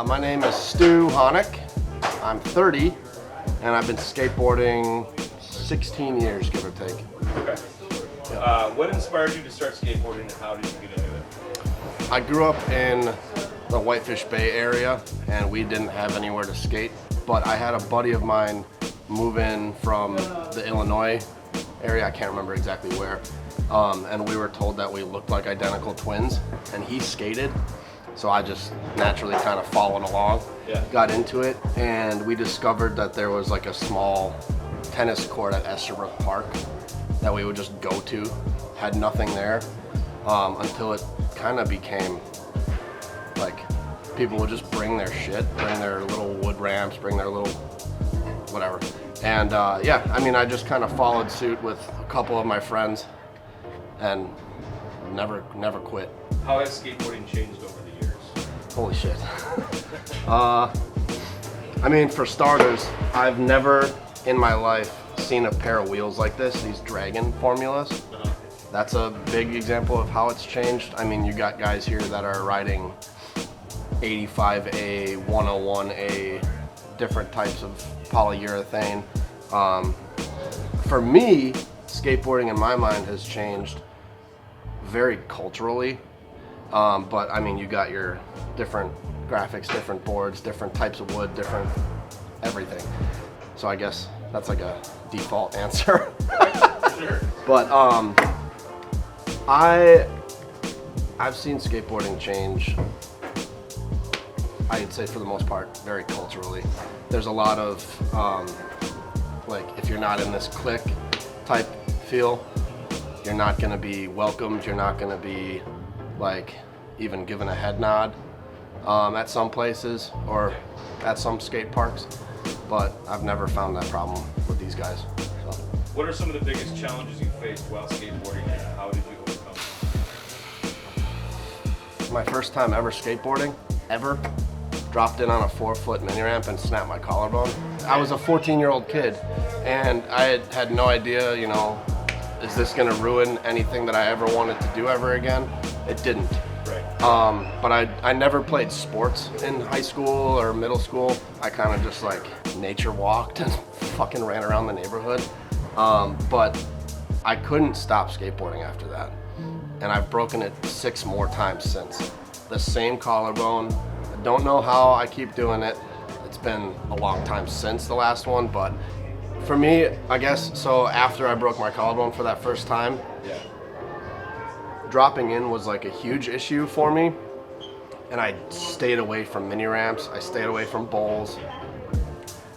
My name is Honick. I'm 30, and I've been skateboarding 16 years, give or take. Okay. What inspired you to start skateboarding, and how did you get into it? I grew up in the Whitefish Bay area, and we didn't have anywhere to skate. But I had a buddy of mine move in from the Illinois area, I can't remember exactly where, and we were told that we looked like identical twins, and he skated. So I just naturally kind of followed along, got into it, and we discovered that there was like a small tennis court at Estherbrook Park that we would just go to. Had nothing there until it kind of became like people would just bring their shit, bring their little wood ramps, bring their little whatever. And yeah, I mean, I just kind of followed suit with a couple of my friends and never quit. How has skateboarding changed over the years? Holy shit. I mean, for starters, I've never in my life seen a pair of wheels like this, these Dragon formulas. That's a big example of how it's changed. I mean, you got guys here that are riding 85A, 101A, different types of polyurethane. For me, skateboarding in my mind has changed very culturally. But I mean, you got your different graphics, different boards, different types of wood, different everything. So I guess that's like a default answer. Sure. But I've seen skateboarding change, I'd say for the most part, very culturally. There's a lot of, like, if you're not in this clique type feel, you're not gonna be welcomed, you're not gonna be like even given a head nod at some places or at some skate parks, but I've never found that problem with these guys. So. What are some of the biggest challenges you faced while skateboarding, and how did you overcome them? My first time ever skateboarding, dropped in on a 4-foot mini ramp and snapped my collarbone. I was a 14-year-old kid, and I had no idea, you know, is this gonna ruin anything that I ever wanted to do ever again? It didn't. Right. But I never played sports in high school or middle school. I kind of just like nature walked and fucking ran around the neighborhood. But I couldn't stop skateboarding after that. And I've broken it 6 more times since. The same collarbone. I don't know how I keep doing it. It's been a long time since the last one, but for me, I guess, so after I broke my collarbone for that first time, dropping in was like a huge issue for me, and I stayed away from mini ramps, I stayed away from bowls,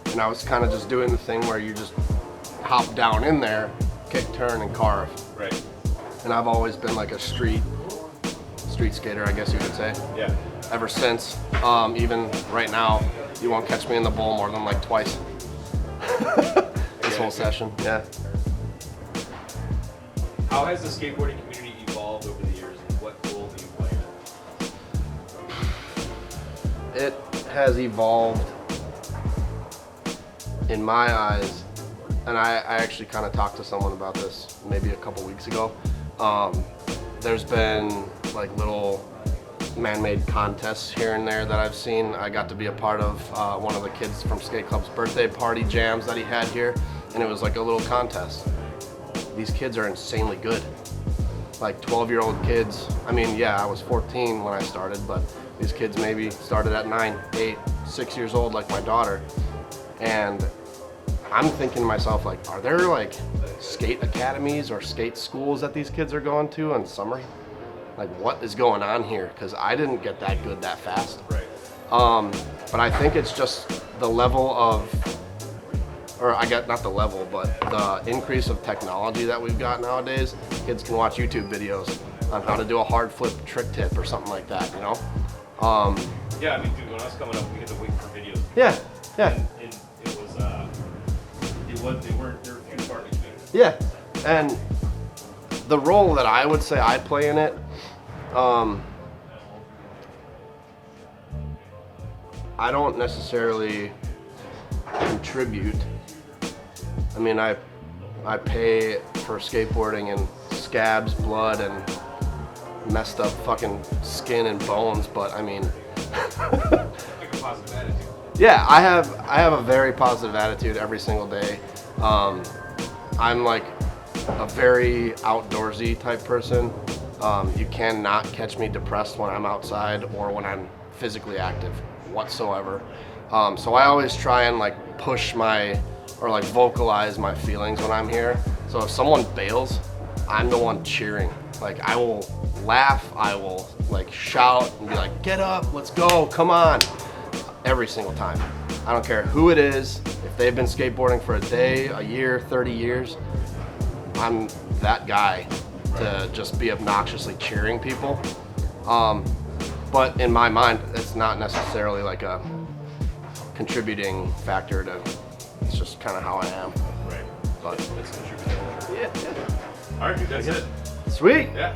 and I was kind of just doing the thing where you just hop down in there, kick, turn, and carve. Right. And I've always been like a street skater, I guess you would say. Yeah. Ever since, even right now, you won't catch me in the bowl more than like twice. This whole session, yeah. How has the skateboarding community evolved over the years, and what role do you play in it? It has evolved in my eyes, and I actually kind of talked to someone about this maybe a couple weeks ago. There's been like little man-made contests here and there that I've seen. I got to be a part of one of the kids from Skate Club's birthday party jams that he had here, and it was like a little contest. These kids are insanely good. Like 12-year-old kids. I mean, yeah, I was 14 when I started, but these kids maybe started at 9, 8, 6 years old like my daughter. And I'm thinking to myself, like, are there like skate academies or skate schools that these kids are going to in summer? Like, what is going on here? Because I didn't get that good that fast. Right. But I think it's just the level of, or I get not the level, but the increase of technology that we've got nowadays. Kids can watch YouTube videos on how to do a hard flip trick tip or something like that, you know? Yeah, I mean, dude, when I was coming up, we had to wait for videos. Yeah. And they were few and far between. Yeah, and the role that I would say I play in it, I don't necessarily contribute. I mean, I pay for skateboarding in scabs, blood, and messed up fucking skin and bones, but I mean, positive attitude. Yeah, I have a very positive attitude every single day. I'm like a very outdoorsy type person. You cannot catch me depressed when I'm outside or when I'm physically active whatsoever. So I always try and like push or like vocalize my feelings when I'm here. So if someone bails, I'm the one cheering. Like I will laugh, I will like shout and be like, get up, let's go, come on. Every single time. I don't care who it is, if they've been skateboarding for a day, a year, 30 years, I'm that guy to just be obnoxiously cheering people. But in my mind, it's not necessarily like a contributing factor to, it's just kind of how I am. Right. But That's contributing. yeah. All right, dude, that's it. Sweet. Yeah.